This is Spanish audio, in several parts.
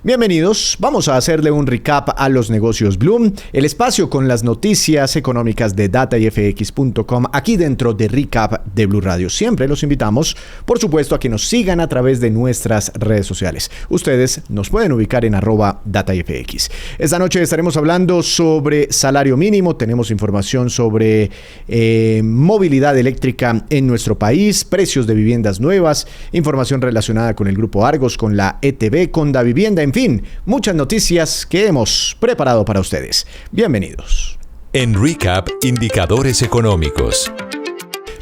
Bienvenidos, vamos a hacerle un recap a los negocios Bloom, el espacio con las noticias económicas de datayfx.com aquí dentro de Recap de Blue Radio. Siempre los invitamos, por supuesto, a que nos sigan a través de nuestras redes sociales. Ustedes nos pueden ubicar en @datayfx. Esta noche estaremos hablando sobre salario mínimo, tenemos información sobre movilidad eléctrica en nuestro país, precios de viviendas nuevas, información relacionada con el Grupo Argos, con la ETB, con Davivienda. En fin, muchas noticias que hemos preparado para ustedes. Bienvenidos. En Recap, indicadores económicos.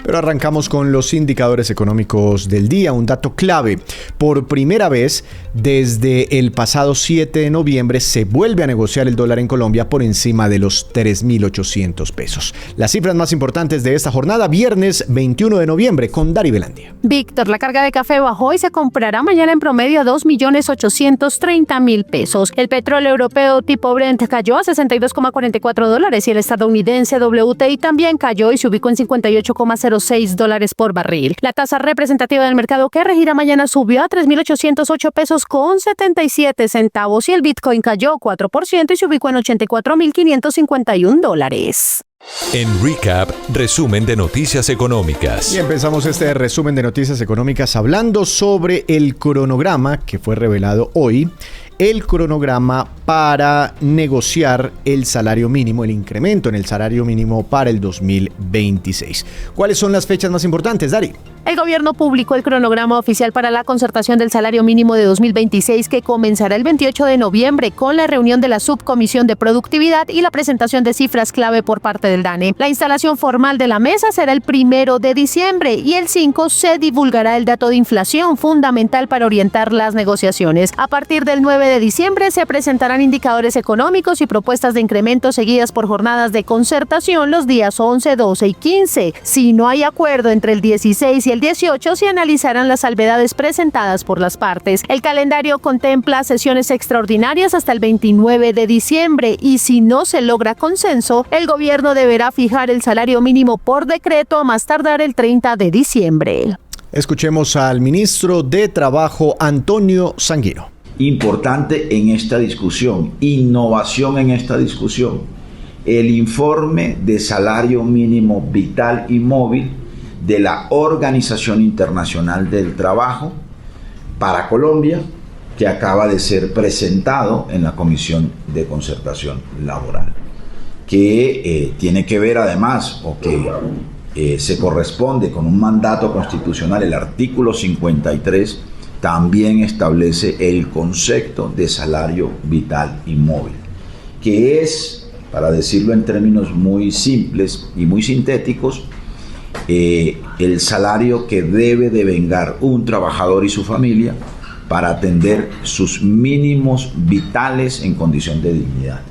Pero arrancamos con los indicadores económicos del día, un dato clave. Por primera vez desde el pasado 7 de noviembre se vuelve a negociar el dólar en Colombia por encima de los 3.800 pesos. Las cifras más importantes de esta jornada, viernes 21 de noviembre, con Dari Belandia. Víctor, la carga de café bajó y se comprará mañana en promedio a 2.830.000 pesos. El petróleo europeo tipo Brent cayó a $62,44 y el estadounidense WTI también cayó y se ubicó en $58,06 por barril. La tasa representativa del mercado que regirá mañana subió a 3.808 pesos con 77 centavos y el Bitcoin cayó 4% y se ubicó en $84.551. En Recap, resumen de noticias económicas. Y empezamos este resumen de noticias económicas hablando sobre el cronograma que fue revelado hoy. El cronograma para negociar el salario mínimo, el incremento en el salario mínimo para el 2026. ¿Cuáles son las fechas más importantes, Dari? El gobierno publicó el cronograma oficial para la concertación del salario mínimo de 2026 que comenzará el 28 de noviembre con la reunión de la Subcomisión de Productividad y la presentación de cifras clave por parte del DANE. La instalación formal de la mesa será el 1 de diciembre y el 5 se divulgará el dato de inflación fundamental para orientar las negociaciones. A partir del 9 de diciembre se presentarán indicadores económicos y propuestas de incremento seguidas por jornadas de concertación los días 11, 12 y 15. Si no hay acuerdo entre el 16 y el 18, se analizarán las salvedades presentadas por las partes. El calendario contempla sesiones extraordinarias hasta el 29 de diciembre y si no se logra consenso, el gobierno deberá fijar el salario mínimo por decreto a más tardar el 30 de diciembre. Escuchemos al ministro de Trabajo, Antonio Sanguino. Importante en esta discusión, innovación en esta discusión, el informe de salario mínimo vital y móvil de la Organización Internacional del Trabajo para Colombia, que acaba de ser presentado en la Comisión de Concertación Laboral, que tiene que ver además, o que se corresponde con un mandato constitucional. El artículo 53 también establece el concepto de salario vital y móvil, que es, para decirlo en términos muy simples y muy sintéticos, el salario que debe devengar un trabajador y su familia para atender sus mínimos vitales en condición de dignidad.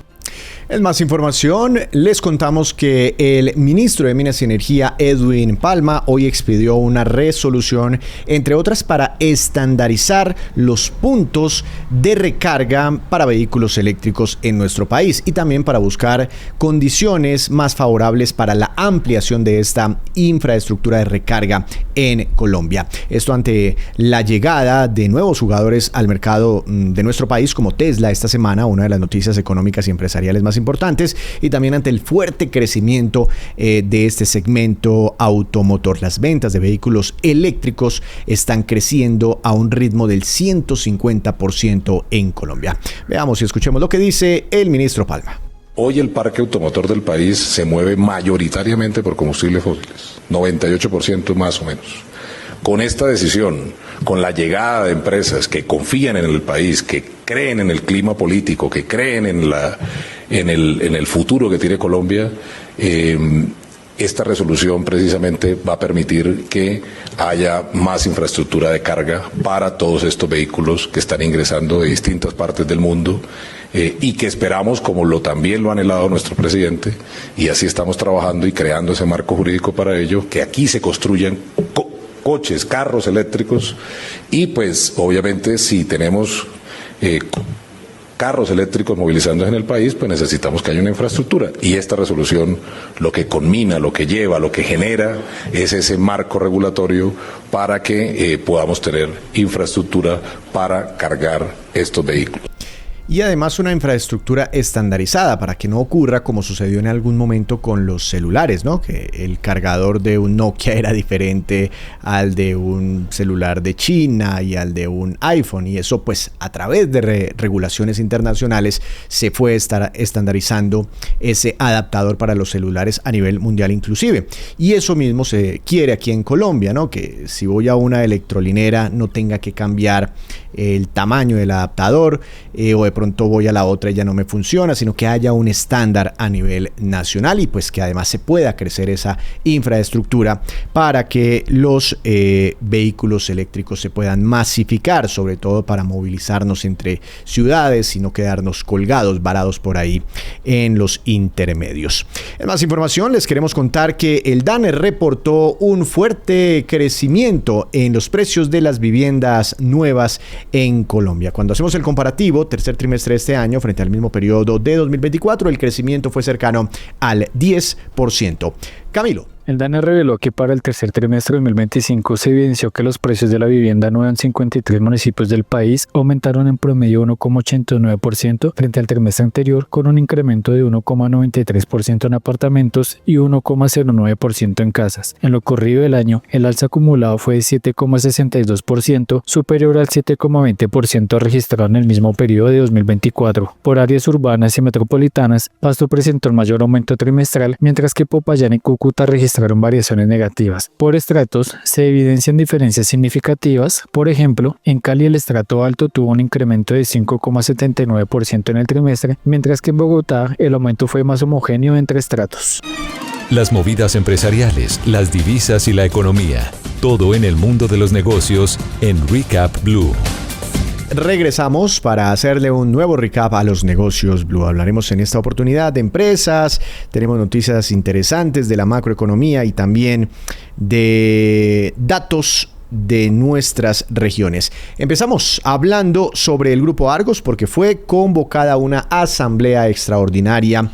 En más información, les contamos que el ministro de Minas y Energía, Edwin Palma, hoy expidió una resolución, entre otras, para estandarizar los puntos de recarga para vehículos eléctricos en nuestro país y también para buscar condiciones más favorables para la ampliación de esta infraestructura de recarga en Colombia. Esto ante la llegada de nuevos jugadores al mercado de nuestro país como Tesla esta semana, una de las noticias económicas y empresariales más importantes, y también ante el fuerte crecimiento de este segmento automotor. Las ventas de vehículos eléctricos están creciendo a un ritmo del 150% en Colombia. Veamos y escuchemos lo que dice el ministro Palma. Hoy el parque automotor del país se mueve mayoritariamente por combustibles fósiles, 98% más o menos. Con esta decisión, con la llegada de empresas que confían en el país, que creen en el clima político, que creen en el futuro que tiene Colombia, esta resolución precisamente va a permitir que haya más infraestructura de carga para todos estos vehículos que están ingresando de distintas partes del mundo y que esperamos, como también lo ha anhelado nuestro presidente, y así estamos trabajando y creando ese marco jurídico para ello, que aquí se construyan coches, carros eléctricos, y pues obviamente si tenemos carros eléctricos movilizándose en el país, pues necesitamos que haya una infraestructura. Y esta resolución lo que conmina, lo que lleva, lo que genera es ese marco regulatorio para que podamos tener infraestructura para cargar estos vehículos. Y además una infraestructura estandarizada para que no ocurra como sucedió en algún momento con los celulares, ¿no? Que el cargador de un Nokia era diferente al de un celular de China y al de un iPhone, y eso pues a través de regulaciones internacionales se fue estandarizando ese adaptador para los celulares a nivel mundial inclusive. Y eso mismo se quiere aquí en Colombia, ¿no? Que si voy a una electrolinera no tenga que cambiar el tamaño del adaptador o de pronto voy a la otra y ya no me funciona, sino que haya un estándar a nivel nacional y pues que además se pueda crecer esa infraestructura para que los vehículos eléctricos se puedan masificar, sobre todo para movilizarnos entre ciudades y no quedarnos colgados, varados por ahí en los intermedios. En más información les queremos contar que el DANE reportó un fuerte crecimiento en los precios de las viviendas nuevas en Colombia. Cuando hacemos el comparativo, tercer trimestre de este año frente al mismo periodo de 2024, el crecimiento fue cercano al 10%. Camilo. El DANE reveló que para el tercer trimestre de 2025 se evidenció que los precios de la vivienda nueva en 53 municipios del país aumentaron en promedio 1,89% frente al trimestre anterior, con un incremento de 1,93% en apartamentos y 1,09% en casas. En lo corrido del año, el alza acumulado fue de 7,62%, superior al 7,20% registrado en el mismo periodo de 2024. Por áreas urbanas y metropolitanas, Pasto presentó el mayor aumento trimestral, mientras que Popayán y Cúcuta registraron variaciones negativas. Por estratos se evidencian diferencias significativas. Por ejemplo, en Cali el estrato alto tuvo un incremento de 5,79% en el trimestre, mientras que en Bogotá el aumento fue más homogéneo entre estratos. Las movidas empresariales, las divisas y la economía. Todo en el mundo de los negocios en Recap Blue. Regresamos para hacerle un nuevo recap a los negocios Blue. Hablaremos en esta oportunidad de empresas, tenemos noticias interesantes de la macroeconomía y también de datos de nuestras regiones. Empezamos hablando sobre el Grupo Argos porque fue convocada una asamblea extraordinaria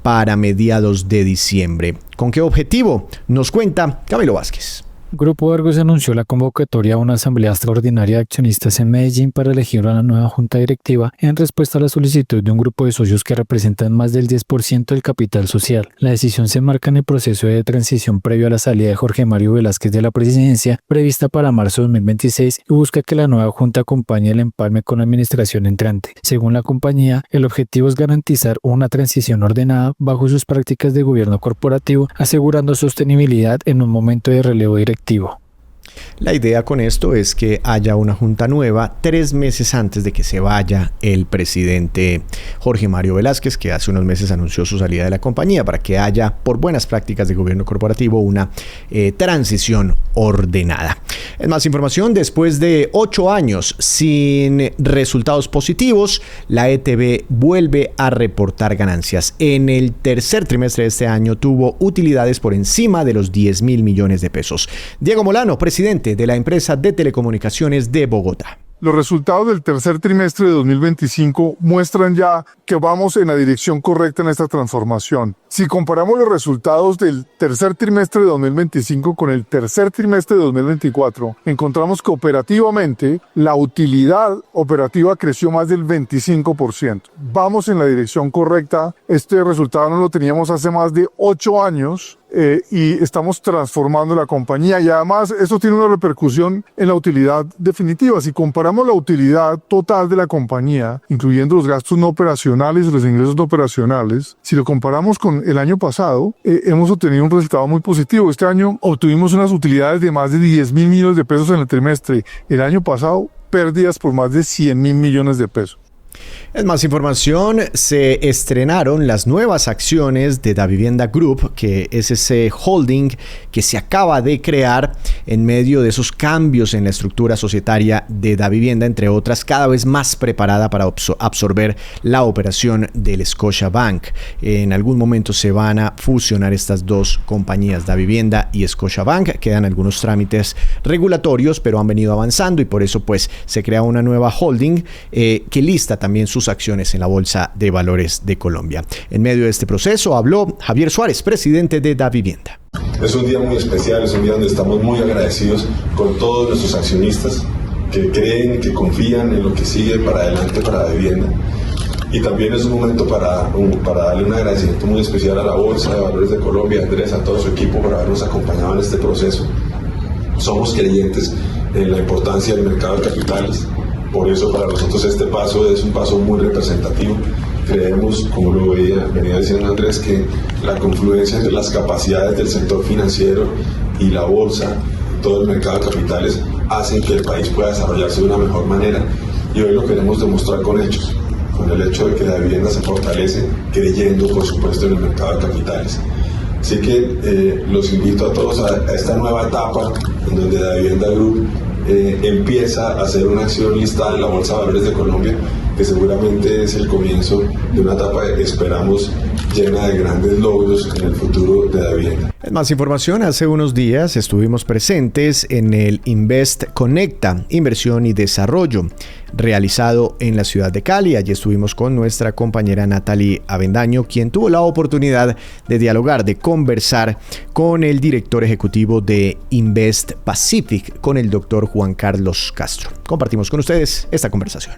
para mediados de diciembre. ¿Con qué objetivo? Nos cuenta Camilo Vázquez. Grupo Argos anunció la convocatoria a una asamblea extraordinaria de accionistas en Medellín para elegir a la nueva junta directiva en respuesta a la solicitud de un grupo de socios que representan más del 10% del capital social. La decisión se marca en el proceso de transición previo a la salida de Jorge Mario Velázquez de la presidencia, prevista para marzo de 2026, y busca que la nueva junta acompañe el empalme con la administración entrante. Según la compañía, el objetivo es garantizar una transición ordenada bajo sus prácticas de gobierno corporativo, asegurando sostenibilidad en un momento de relevo directivo. La idea con esto es que haya una junta nueva 3 meses antes de que se vaya el presidente Jorge Mario Velázquez, que hace unos meses anunció su salida de la compañía, para que haya, por buenas prácticas de gobierno corporativo, una transición ordenada. En más información, después de 8 años sin resultados positivos, la ETB vuelve a reportar ganancias. En el tercer trimestre de este año tuvo utilidades por encima de los 10.000 millones de pesos. Diego Molano, presidente de la empresa de telecomunicaciones de Bogotá. Los resultados del tercer trimestre de 2025 muestran ya que vamos en la dirección correcta en esta transformación. Si comparamos los resultados del tercer trimestre de 2025 con el tercer trimestre de 2024, encontramos que operativamente la utilidad operativa creció más del 25%. Vamos en la dirección correcta. Este resultado no lo teníamos hace más de 8 años. Y estamos transformando la compañía, y además eso tiene una repercusión en la utilidad definitiva. Si comparamos la utilidad total de la compañía, incluyendo los gastos no operacionales y los ingresos no operacionales, si lo comparamos con el año pasado, hemos obtenido un resultado muy positivo. Este año obtuvimos unas utilidades de más de 10.000 millones de pesos en el trimestre. El año pasado, pérdidas por más de 100.000 millones de pesos. En más información, se estrenaron las nuevas acciones de Davivienda Group, que es ese holding que se acaba de crear en medio de esos cambios en la estructura societaria de Davivienda, entre otras, cada vez más preparada para absorber la operación del Scotiabank. En algún momento se van a fusionar estas dos compañías, Davivienda y Scotiabank. Quedan algunos trámites regulatorios, pero han venido avanzando y por eso pues se crea una nueva holding que lista también sus acciones en la Bolsa de Valores de Colombia. En medio de este proceso habló Javier Suárez, presidente de Davivienda. Es un día muy especial, es un día donde estamos muy agradecidos con todos nuestros accionistas que creen, que confían en lo que sigue para adelante para Davivienda. Y también es un momento para darle un agradecimiento muy especial a la Bolsa de Valores de Colombia, a Andrés, a todo su equipo por habernos acompañado en este proceso. Somos creyentes en la importancia del mercado de capitales, por eso para nosotros este paso es un paso muy representativo. Creemos, como lo venía diciendo Andrés, que la confluencia entre las capacidades del sector financiero y la bolsa, todo el mercado de capitales, hacen que el país pueda desarrollarse de una mejor manera. Y hoy lo queremos demostrar con hechos, con el hecho de que la vivienda se fortalece, creyendo, por supuesto, en el mercado de capitales. Así que los invito a todos a esta nueva etapa en donde Davivienda Group empieza a hacer una acción listada en la Bolsa de Valores de Colombia, que seguramente es el comienzo de una etapa, esperamos, llena de grandes logros en el futuro de Davivienda. Más información, hace unos días estuvimos presentes en el Invest Conecta, Inversión y Desarrollo, realizado en la ciudad de Cali. Allí estuvimos con nuestra compañera Natalie Avendaño, quien tuvo la oportunidad de dialogar, de conversar con el director ejecutivo de Invest Pacific, con el doctor Juan Carlos Castro. Compartimos con ustedes esta conversación.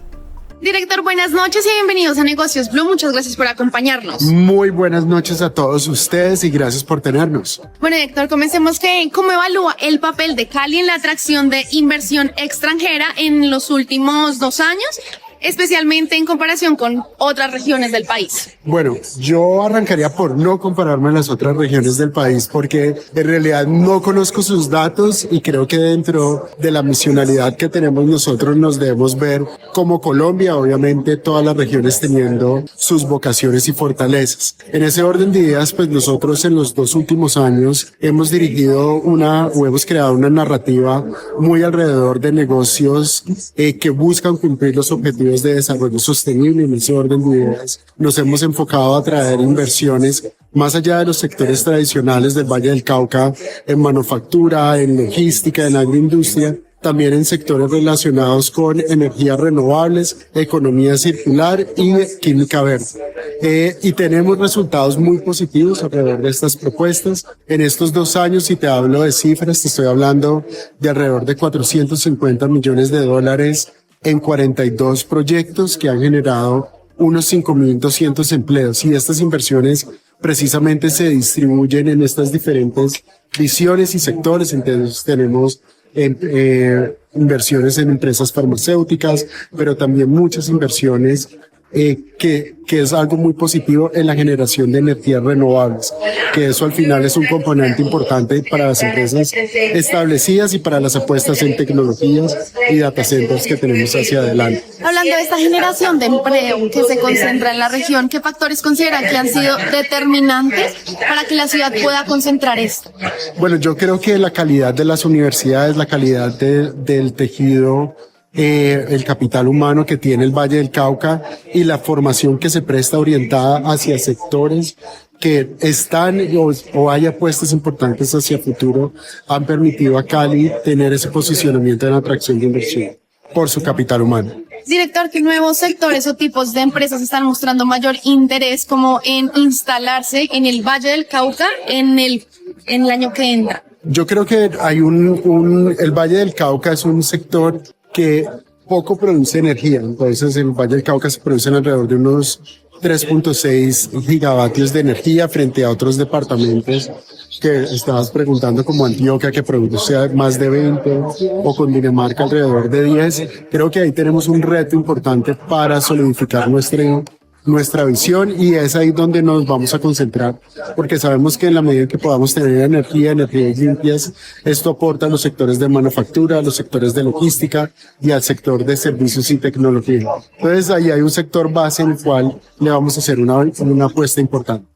Director, buenas noches y bienvenidos a Negocios Blue. Muchas gracias por acompañarnos. Muy buenas noches a todos ustedes y gracias por tenernos. Bueno, director, comencemos. ¿Cómo evalúa el papel de Cali en la atracción de inversión extranjera en los últimos 2 años, especialmente en comparación con otras regiones del país? Bueno, yo arrancaría por no compararme a las otras regiones del país porque en realidad no conozco sus datos y creo que dentro de la misionalidad que tenemos nosotros nos debemos ver como Colombia, obviamente todas las regiones teniendo sus vocaciones y fortalezas. En ese orden de ideas, pues nosotros en los 2 últimos años hemos dirigido hemos creado una narrativa muy alrededor de negocios que buscan cumplir los objetivos de desarrollo sostenible. En ese orden de ideas nos hemos enfocado a atraer inversiones más allá de los sectores tradicionales del Valle del Cauca, en manufactura, en logística, en agroindustria, también en sectores relacionados con energías renovables, economía circular y química verde. Y tenemos resultados muy positivos alrededor de estas propuestas. En estos 2 años, si te hablo de cifras, te estoy hablando de alrededor de $450 millones en 42 proyectos que han generado unos 5.200 empleos, y estas inversiones precisamente se distribuyen en estas diferentes visiones y sectores. Entonces tenemos inversiones en empresas farmacéuticas, pero también muchas inversiones que es algo muy positivo en la generación de energías renovables, que eso al final es un componente importante para las empresas establecidas y para las apuestas en tecnologías y data centers que tenemos hacia adelante. Hablando de esta generación de empleo que se concentra en la región, ¿qué factores consideran que han sido determinantes para que la ciudad pueda concentrar esto? Bueno, yo creo que la calidad de las universidades, la calidad del tejido, el capital humano que tiene el Valle del Cauca y la formación que se presta orientada hacia sectores que están o hay apuestas importantes hacia futuro, han permitido a Cali tener ese posicionamiento en atracción de inversión por su capital humano. Director, ¿qué nuevos sectores o tipos de empresas están mostrando mayor interés como en instalarse en el Valle del Cauca en el año que entra? Yo creo que hay el Valle del Cauca es un sector que poco produce energía. Entonces en el Valle del Cauca se producen alrededor de unos 3.6 gigavatios de energía frente a otros departamentos que estabas preguntando, como Antioquia, que produce más de 20, o Cundinamarca alrededor de 10. Creo que ahí tenemos un reto importante para solidificar nuestra visión, y es ahí donde nos vamos a concentrar, porque sabemos que en la medida en que podamos tener energías limpias, esto aporta a los sectores de manufactura, a los sectores de logística y al sector de servicios y tecnología. Entonces ahí hay un sector base en el cual le vamos a hacer una apuesta importante.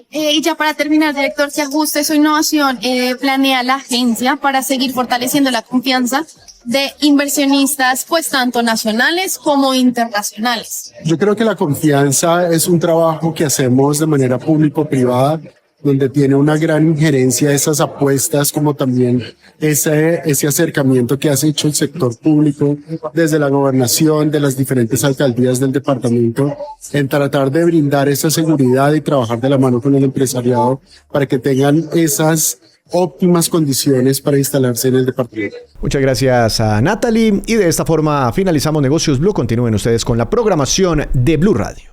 Y ya para terminar, director, ¿qué ajustes o innovación planea la agencia para seguir fortaleciendo la confianza de inversionistas, pues tanto nacionales como internacionales? Yo creo que la confianza es un trabajo que hacemos de manera público-privada. donde tiene una gran injerencia de esas apuestas, como también ese acercamiento que ha hecho el sector público desde la gobernación, de las diferentes alcaldías del departamento, en tratar de brindar esa seguridad y trabajar de la mano con el empresariado para que tengan esas óptimas condiciones para instalarse en el departamento. Muchas gracias a Natalie y de esta forma finalizamos Negocios Blue. Continúen ustedes con la programación de Blue Radio.